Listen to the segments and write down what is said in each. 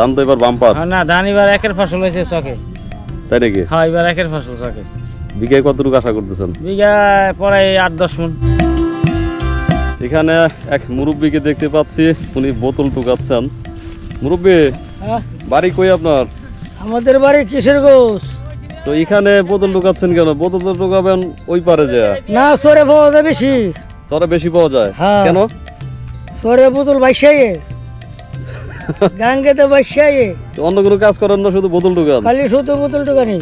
ধান তো এবার বাম্পার। না ধান এবার একের ফসল হয়েছে চকে। তাই নাকি? হ্যাঁ এবার একের ফসল চকে। বিঘায় কতটুকু আশা করতেছেন? বিঘায় প্রায় 8-10 মণ। এখানে এক মুরব্বীকে দেখতে পাচ্ছি, উনি বোতল টুকাচ্ছেন। মুরব্বী, বাড়ি কই আপনার? আমাদের বাড়ি কিশোরগঞ্জ। তো এখানে বোতল টুকাচ্ছেন কেন? বোতল তো টুকাবেন ওই পারে যে। না সরে পাওয়া যায় বেশি। চরে বেশি পাওয়া যায় কেন? সরে বোতল বাইশাইয়ে গাঙ্গেতে বাইশাইয়ে। অন্য কোনো কাজ করেন না, শুধু বোতল টুকান? খালি শুধু বোতল টুকানি।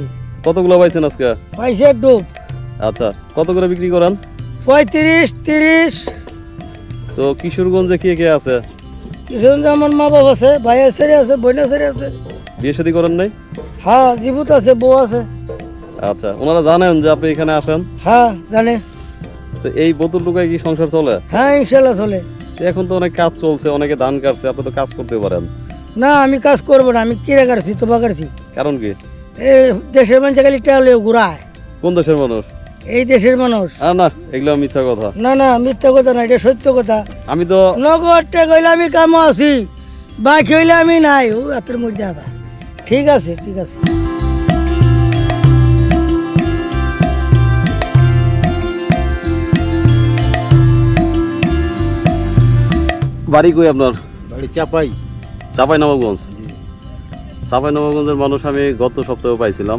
কতগুলো পাইছেন আজকে? পাইছে এক ডুব। আচ্ছা, কত করে বিক্রি করেন? 35-30। তো কিশোরগঞ্জে কে কে আছে? কিশোরগঞ্জে আমার মা বাবা আছে, ভাই আছে, বোন আছে। বিয়ে শাদী করেন নাই? হ্যাঁ জীবত আছে, বউ আছে। আচ্ছা, ওনারা জানেন যে আপনি এখানে আসেন? হ্যাঁ জানে। তো এই বোতল টুকায় কি সংসার চলে? হ্যাঁ ইনশাল্লাহ চলে। এখন তো অনেক কাজ চলছে, অনেকে ধান কাটছে, আপনি তো কাজ করতে পারেন। না আমি কাজ করবো না, আমি কিরা কাটছি, তোবা কাটছি। কারণ কি? এই দেশের মানুষ খালি টালে ঘুরায়। কোন দেশের মানুষ? এই দেশের মানুষ। না এগুলো মিথ্যা কথা। না মিথ্যা কথা না, এটা সত্য কথা। আমি তো নগদ টাকা হইলে আমি কামো আছি, বাকি হইলে আমি নাই। ও আপনার মধ্যে আদা। ঠিক আছে। বাড়ি কই আপনার? বাড়ি চাপাই। চাঁপাইনবাবগঞ্জ। চাঁপাইনবাবগঞ্জের মানুষ আমি গত সপ্তাহে পাইছিলাম,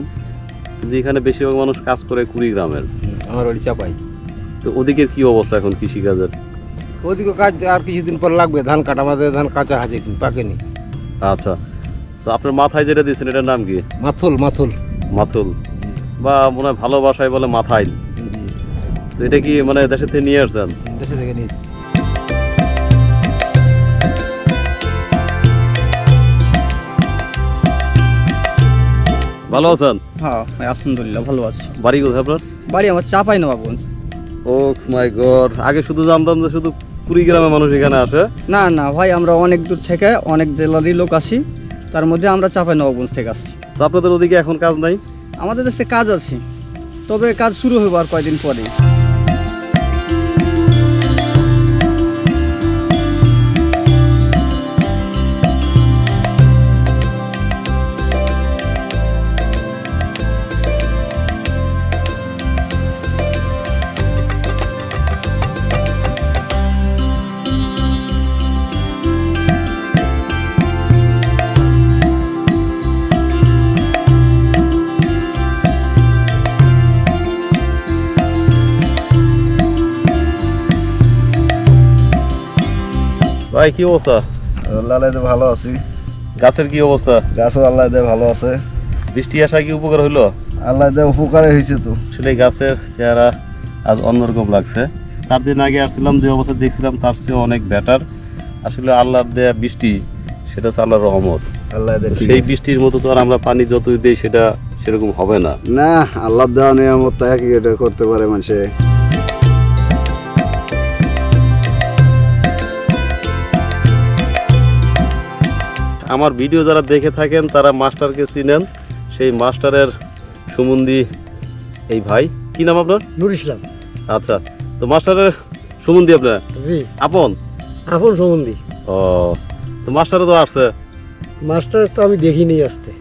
কিন্তু এখানে বেশিরভাগ মানুষ কাজ করে কুড়িগ্রামের। আমার বাড়ি চাপাই। তো ওদিকের কি অবস্থা এখন কৃষিকাজের? ওদিকে কাজ আর কিছুদিন পর লাগবে, ধান কাটা, আমাদের ধান কাঁচা আছে, পাকেনি। আচ্ছা, তো আপনার মাথায় যেটা দিয়েছেন এটার নাম কি? মাথুল বা মনে হয় ভালো ভাষায় বলে মাথায়। তো এটা কি মানে দেশে থেকে নিয়ে আসছেন? দেশে থেকে নিয়ে। ভালো আছেন? হ্যাঁ আলহামদুলিল্লাহ ভালো আছি। বাড়ি কোথায় আপনার? বাড়ি আমার চাঁপাইনবাবগঞ্জ। ও মাই গড, আগে শুধু জানতাম যে শুধু কুড়িগ্রামের মানুষ এখানে আসে। না ভাই, আমরা অনেক দূর থেকে, অনেক জেলারই লোক আসি, তার মধ্যে আমরা চাঁপাইনবাবগঞ্জ থেকে আসছি। তো আপনাদের ওদিকে এখন কাজ নাই? আমাদের দেশে কাজ আছে, তবে কাজ শুরু হবে আর কয়েকদিন পরে। ভাই কি অবস্থা? আল্লাহ ভালো আছি। গাছের কি অবস্থা? গাছও আল্লাহ ভালো আছে। বৃষ্টি আসা কি উপকার হইলো? আল্লাহ উপকার হয়েছে তো। আসলে গাছের চেহারা আজ অন্যরকম লাগছে। 4 দিন আগে আসছিলাম, যে অবস্থা দেখছিলাম তার চেয়ে অনেক বেটার। আসলে আল্লাহর দেয়া বৃষ্টি, সেটা হচ্ছে আল্লাহর রহমত। সেই বৃষ্টির মতো তো আর আমরা পানি যতই দিই সেটা সেরকম হবে না। না, আল্লাহর দেওয়া নিয়ামত তাকে এটা করতে পারে মানুষে। আমার ভিডিও যারা দেখে থাকেন তারা মাস্টারকে চিনেন। সেই মাস্টারের সুমন্দি এই ভাই। কি নাম আপনার? নুর ইসলাম। আচ্ছা, তো মাস্টারের সুমন্দি আপনার? জি আপন সুমন্দি। ও, তো মাস্টারও তো আসছে? মাস্টার তো আমি দেখিনি আসতে।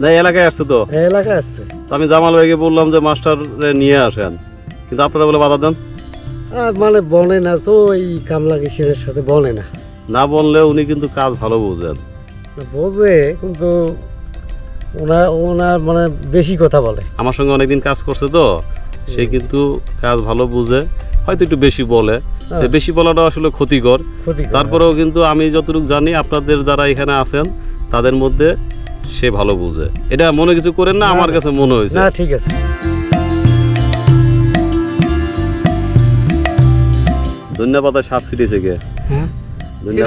না, এলাকায় আসছে তো? এলাকায় আসছে। তো আমি জামাল ভাইকে বললাম যে মাস্টারে নিয়ে আসেন, কিন্তু আপনারা বলে বাধা দেন। মানে বনে না তো, এই কামলা কিশোরের সাথে বনে না। না বললে উনি কিন্তু কাজ ভালো বুঝেন। বোঝে, কিন্তু ওনার মানে বেশি কথা বলে। আমার সঙ্গে অনেকদিন কাজ করছে তো, সে কিন্তু কাজ ভালো বুঝে, হয়তো একটু বেশি বলে। বেশি বলাটা আসলে ক্ষতিকর। তারপরেও কিন্তু আমি যতটুকু জানি আপনাদের যারা এখানে আছেন তাদের মধ্যে সে ভালো বুঝে। এটা মনে কিছু করেন না, আমার কাছে মনে হয়েছে। না ঠিক আছে। ধন্যবাদ। সার ছিটিয়েছে কে?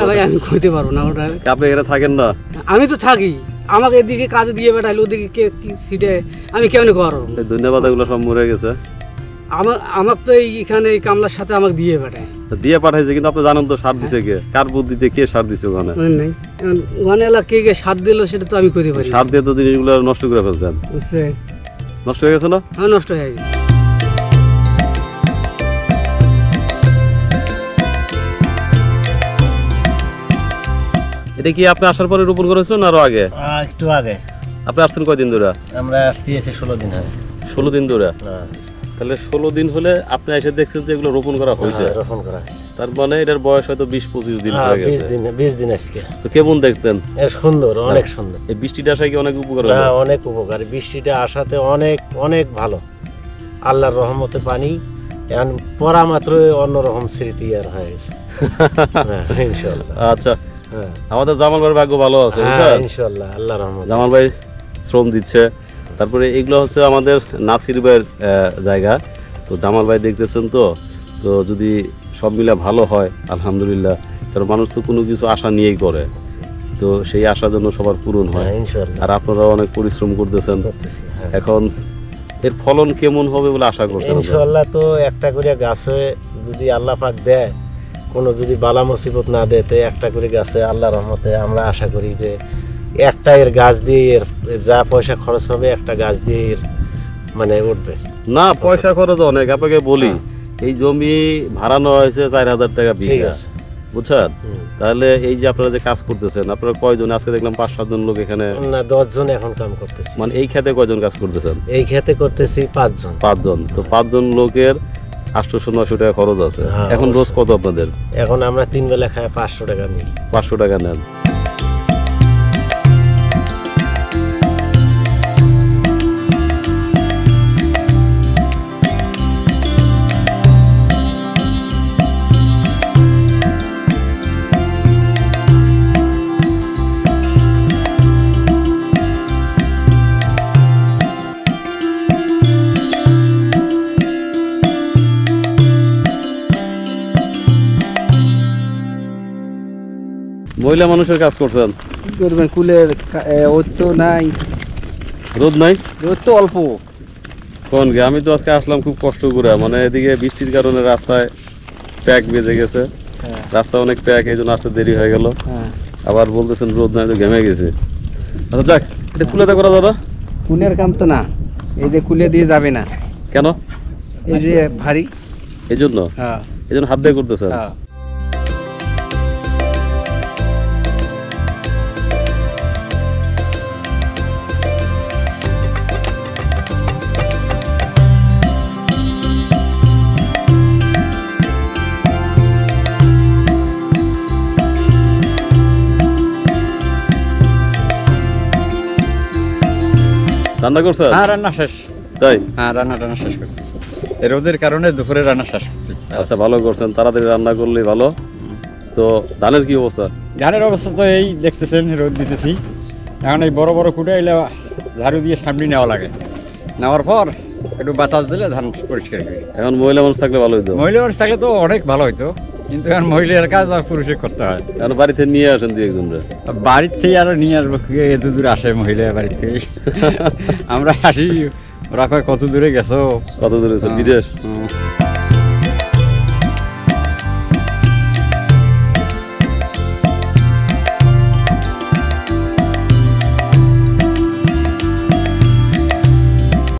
ভাই আমি কইতে পারবো না, ওটা আপনি এখানে থাকেন না? আমি তো থাকি, আমাকে এদিকে কাজে দিয়ে বেড়াইলো, ওদিকে কে কি সিটে, আমি কেমন করবো? ধন্যবাদ, এগুলো সব মরে গেছে। আমার তো এইখানে এই কামলার সাথে আমাকে দিয়ে পাঠায়। দিয়ে পাঠাইছে, কিন্তু আপনি জানেন তো সার দিছে কে? কার বুদ্ধিতে কে সার দিছে ওখানে? ওখানে এলাকা কে সার দিল সেটা তো আমি কইতে পারি। সার দিয়ে তো জিনিসগুলো নষ্ট করে ফেলছেন। নষ্ট হয়ে গেছে না? হ্যাঁ নষ্ট হয়ে গেছে। এটা কি আপনি আসার পরে রোপণ করেছিলেন আরো আগে? একটু আগে। আপনি আসছেন কয়দিন ধরে? আমরা আসছি এসে 16 দিন হয়। 16 দিন ধরে? হ্যাঁ, তাহলে 16 দিন হলে আপনি এসে দেখছেন যে এগুলো রোপণ করা হয়েছে। রোপণ করা হয়েছে। তার মানে এটার বয়স হয়তো 20-25 দিন হয়ে গেছে। 20 দিন আজকে। তো কেমন দেখতেন? সুন্দর, অনেক সুন্দর। এই বৃষ্টিটা আসায় কি অনেক উপকার হলো? হ্যাঁ, অনেক উপকার। বৃষ্টিটা আসাতে অনেক অনেক ভালো। আল্লাহর রহমতে পানি এখন পড়া মাত্র অন্যরকম স্মৃতি আর হয়ে গেছে। হ্যাঁ, ইনশাআল্লাহ। আচ্ছা, হ্যাঁ, আমাদের জামাল ভাইয়ের ভাগ্য ভালো আছে, হ্যাঁ, বুঝছেন? ইনশাআল্লাহ, আল্লাহর রহমতে। জামাল ভাই শ্রম দিচ্ছে। তারপরে এগুলো হচ্ছে আমাদের নাসির ভাইয়ের জায়গা। তো জামাল ভাই দেখতেছেন, তো তো যদি সব মিলে ভালো হয় আলহামদুলিল্লাহ। কারণ মানুষ তো কোনো কিছু আশা নিয়েই করে, তো সেই আশা যেন সবার পূরণ হয়। হ্যাঁ, ইনশাআল্লাহ। আর আপনারা অনেক পরিশ্রম করতেছেন। করতেছি, হ্যাঁ। এখন এর ফলন কেমন হবে বলে আশা করছেন আপনারা? ইনশাআল্লাহ, তো একটা করে গাছে যদি আল্লাহ পাক দেয়, কোনো যদি বালা মুসিবত না দেয়, তো একটা করে গাছে আল্লাহ রহমতে আমরা আশা করি যে একটা এর গাছ দিয়ে এর যা পয়সা খরচ হবে একটা গাছ দিয়ে এর মানে উঠবে। না, পয়সা খরচ অনেক। আপনাকে বলি, এই জমি ভাড়া নেওয়া হয়েছে 4000 টাকা ঠিক বিঘা, আছে। বুঝছেন? হুম। তাহলে এই যে আপনারা যে কাজ করতেছেন, আপনারা কয়জন? আজকে দেখলাম 5-7 জন লোক এখানে। না, 10 জন এখন কাম করতেছি। মানে এই খেতে কয়জন কাজ করতেছেন? এই খেতে করতেছি 5 জন। 5 জন। তো 5 জন লোকের 800-900 টাকা খরচ আছে। হ্যাঁ, এখন রোজ কত আপনাদের? এখন আমরা 3 বেলা খাই 500 টাকা নিই। 500 টাকা নেন। মহিলা মানুষের কাজ করছেন, কি করবেন, কুলের ওর তো নাই, রোদ নাই? ওর তো অল্প। কোন গে, আমি তো আজকে আসলাম খুব কষ্ট করে, মানে এদিকে বৃষ্টির কারণে রাস্তায় প্যাক বেজে গেছে। হ্যাঁ, রাস্তা অনেক প্যাক, এই জন্য আসতে দেরি হয়ে গেল। হ্যাঁ। আবার বলতেছেন রোদ নাই, তো ঘেমে গেছে। আচ্ছা যাক, এটা কুলেতে করা যাবে? কুলের কাম তো না, এই যে কুলে দিয়ে যাবে না, কেন? এই যে ভারী। এই জন্য হ্যাঁ, হাত দিয়ে করতেছেন? হ্যাঁ। রান্না করছেন? হ্যাঁ, রান্না শেষ। তাই? হ্যাঁ, রান্না শেষ করছি। এই রোদের কারণে দুপুরে রান্না শেষ করছি। আচ্ছা, ভালো করছেন, তাড়াতাড়ি রান্না করলেই ভালো। তো ধানের কি অবস্থা? ধানের অবস্থা তো এই দেখতেছেন, রোদ দিতেছি। এখন এই বড় বড় কুটে এলে ঝাড়ু দিয়ে সামনে নেওয়া লাগে, নেওয়ার পর একটু বাতাস দিলে ধান পরিষ্কার করে। এখন মহিলা মানুষ থাকলে ভালো হইতো। মহিলা মানুষ থাকলে তো অনেক ভালো হইতো, কিন্তু এখন মহিলার কাজ আর পুরুষে করতে হয়। এখন বাড়িতে নিয়ে আসেন দুই একজনরা। বাড়ির থেকে আরো নিয়ে আসবো, এত দূর আসে মহিলা বাড়ির থেকে। আমরা আসি, ওরা কয় কত দূরে গেছো? কত দূরে বিদেশ? হুম।